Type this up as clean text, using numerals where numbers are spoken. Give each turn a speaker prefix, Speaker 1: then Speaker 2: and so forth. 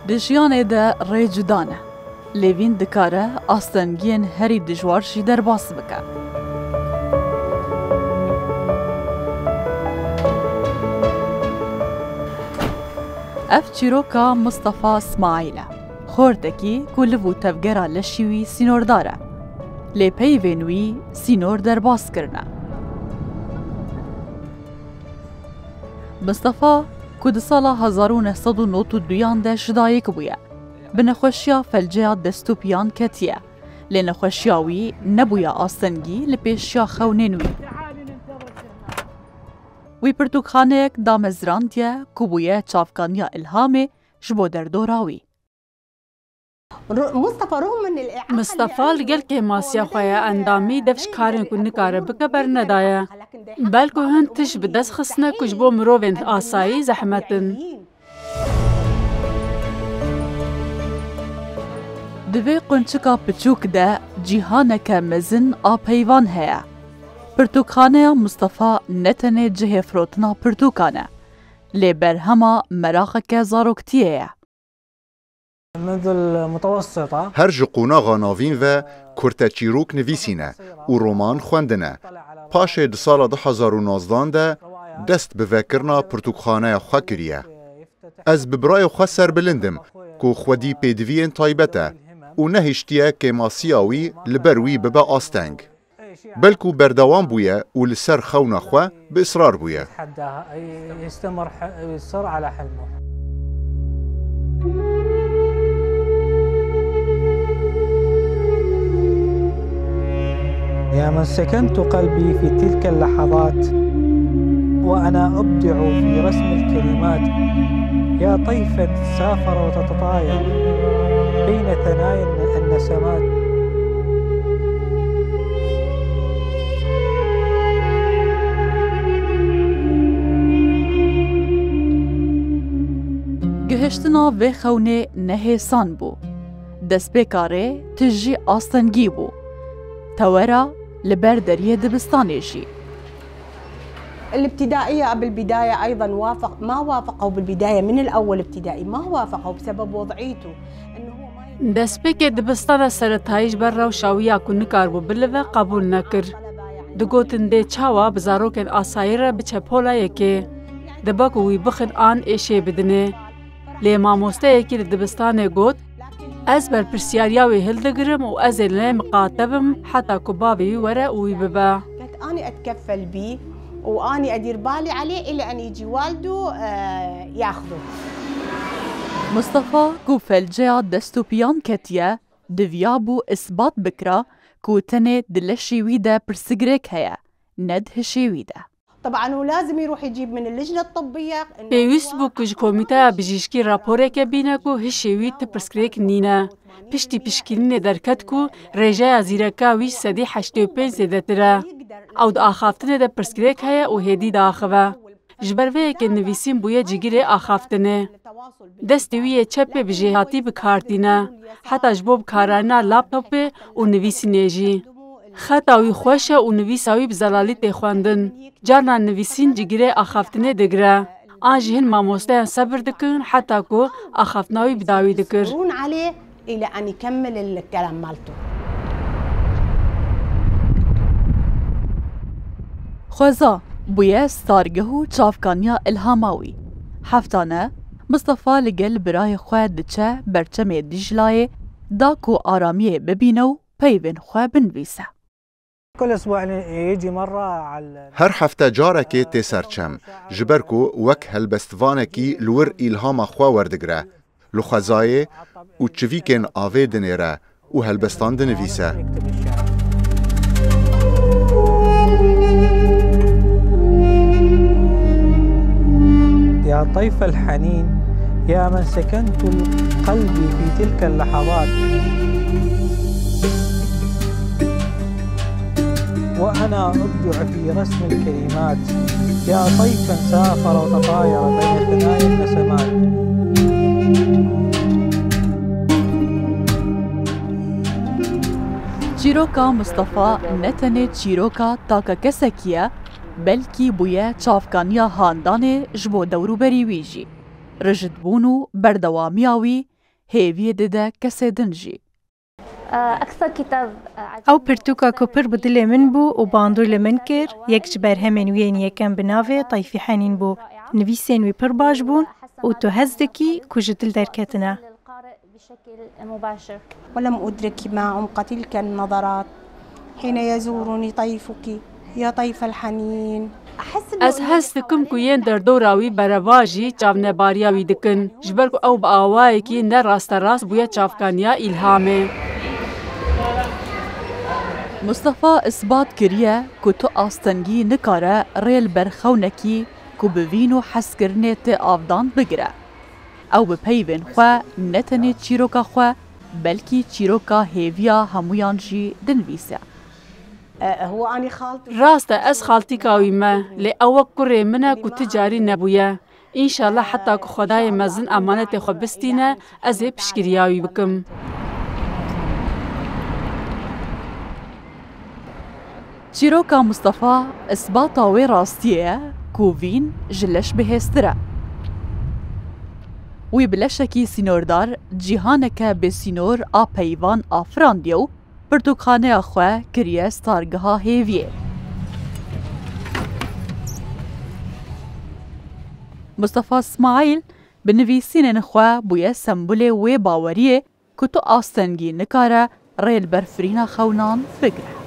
Speaker 1: Di jiyanê de rê cuda ne. Lêvîn dikare astengiyên herî dijwar jî derbas bike. Ev çîroka Mustafa İsmaîl e. Xortekî ku li vû tevgera leşî wî sînordar e. Lê peyvên wî sînor derbas kirine. Mustafa ku di sala 1992 de ji dayîk bûye. Bi nexweşiya felceya destûpiyan ketiye. Lê nexweşiya wî nebûye astengî li pêşiya xewnên wî. Wî pirtûkxaneyek damezrandiye ku bûye çavkaniya İlhamê ji bo derdora wî.
Speaker 2: Mustafa li gel kêmasiya xwe ya endamî dev ji karên ku nikare bike bernedaye. Belku hin tişt bi dest xistine ku ji bo mirovên asayî zehmetin.
Speaker 1: Di vê qunçika piçûk de cîhaneke mezin a peyvan heye. Pirtûkxaneya Mustafa ne tenê cihê firotina pirtûkan e. Lê berhema meraxeke zaroktiyê ye.
Speaker 3: Her ji qonaxa navîn ve kurte çîrok nivîsîne û roman xwendine. Paşê di sala 2019 de dest bi vekirina pirtûkxaneya xwe kiriye. Ez bi birayê xwe serbilindim ku xwedî pêdiviyên taybet e û nehîştiye kêmasiya wî li ber wî bibe asteng. Belkû berdewam bûye û li ser xewna xwe bi israr bûye.
Speaker 4: يا من سكنت قلبي في تلك اللحظات وأنا أبدع في رسم الكلمات يا طيفا سافر وتتطاير بين ثنايا النسمات.
Speaker 1: Gihiştina vê xewnê nehêsan bû. Destpêkarê ti jî astengî bû. Tewera li ber deriyê dibistanê jî.
Speaker 5: الابتدائية بالبداية أيضا ما وافقوا بالبداية من الأول ابتدائي ما وافقوا بسبب وضعيته إنه هو ما
Speaker 2: Destpêkê dibistana seretayî ji ber rewşawiya ku nikarbû bilive qebûl nekir. Digotin dê çawa bi zarokên asayî re biçe polayekê. Dibe ku wî bixin an êşê bidine. Lê mamosteyekî li dibistanê got ez berpirsiyariya wê hildigirim û ez ê lê miqatebim heta ku bavê wî were û wî bibe.
Speaker 5: أنا أتكفل بيه وأني أدير بالي عليه إلى أن يجي والده ياخذه.
Speaker 1: Mustafa ku felceya destûpiyan ketiye, diviya bû isbat bikira ku tenê di leşî wî de pirsigirêk heye, ne di hişê wî de.
Speaker 5: طبعا هو لازم يروح يجيب من اللجنة الطبية.
Speaker 2: Pêwîst bû ku ji komîteya bijîşkî raporeke bîne ku hişê wî ti pirsgirêk nîne. Piştî pişkînînê derket ku rêjeya zîreka wî sedî 85 zêdetir e. Ew di axaftinê de pirsgirêk heye û hêdî diaxive. Ji ber vê yekê nivîsîn bûye cigîrê axaftinê. Destê wî yê çepê bi jêhatî bikardîne. Heta ji bo bikaranîna laptopê û nivîsînê jî. Xeta wî xweş e û nivîsa wî bi zelalî tê xwendin. Carna nivîsîn cigîrê axaftinê digire. An jî hin mamosteyan sebir dikin heta ku axaftina wî bi dawî dikir.
Speaker 5: إلى أن يكمل الكلام مالته.
Speaker 1: Xweza bûye stargeh û çavkaniya İlhama wî. Heftane Mustafa li gel birayê xwe diçe berçemê Dîjlayê da ku aramiyê bibîne û peyvên xwe binivîse.
Speaker 3: Her hefte carekê tê serçem ji ber ku wek helbestvanekî li wir îlhama xwe werdigire. Li xwezayê û çivîkên avê dinêre û helbestan dinivîse.
Speaker 4: يا طيف الحنين يا من سكنت قلبي في تلك اللحظات وأنا أبدع في رسم الكلمات يا طيفا سافر وتطاير بين ثنايا النسمات.
Speaker 1: Çîroka Mustafa ne tenê çîroka taka kesekî ye, belkî bûye çavkaniya handanê ji bo dewrûberî wî jî. Rijitbûn û berdewamiya wî هیوی دده کسی دنجی.
Speaker 6: او پرتوکا کو پر بدل من بو و باندور لمن کر یک جبر همین وین یکم بناوه طایفی حنین بو نویسین وی پر باش بون و تو هزدکی کجدل درکتنا.
Speaker 5: ولم أدرك ما عمق تلك النظرات حين يزورني طيفك يا طيف الحنين.
Speaker 2: از هست دکم که ین در دوراوی برواجی چاونه باریاوی دکن جبر کو او با آوایی که نه راست راست بویا چافکانیا الهامه.
Speaker 1: مصطفى اثبات کریه که تو آستنگی نکاره ریل برخونکی که بوینو حس کرنه تی آفدان بگره. او بپیوین خواه نتنه چیروکا خواه بلکی چیروکا هیویا همویان جی دنویسه.
Speaker 5: هو أنا خالتي
Speaker 2: راست از خالتی کاوی ما لی او کره منه که تجاری نبویه. انشالله حتی که خدای مزن امانت خو بستینه از پشکریاوی بکم.
Speaker 1: چیروکا مصطفى اثباتا وی راستیه که وین جلش بهستره. وی بلشکی سینوردار جیهانکه به سینور آ پیوان آفراندیو پرتوکخانه خواه کریه ستارگها هیویه. مصطفى اسماعیل بنویسین خواه بویه سمبول وی باوریه که تو آستنگی نکاره ریل برفرین خونان فکره.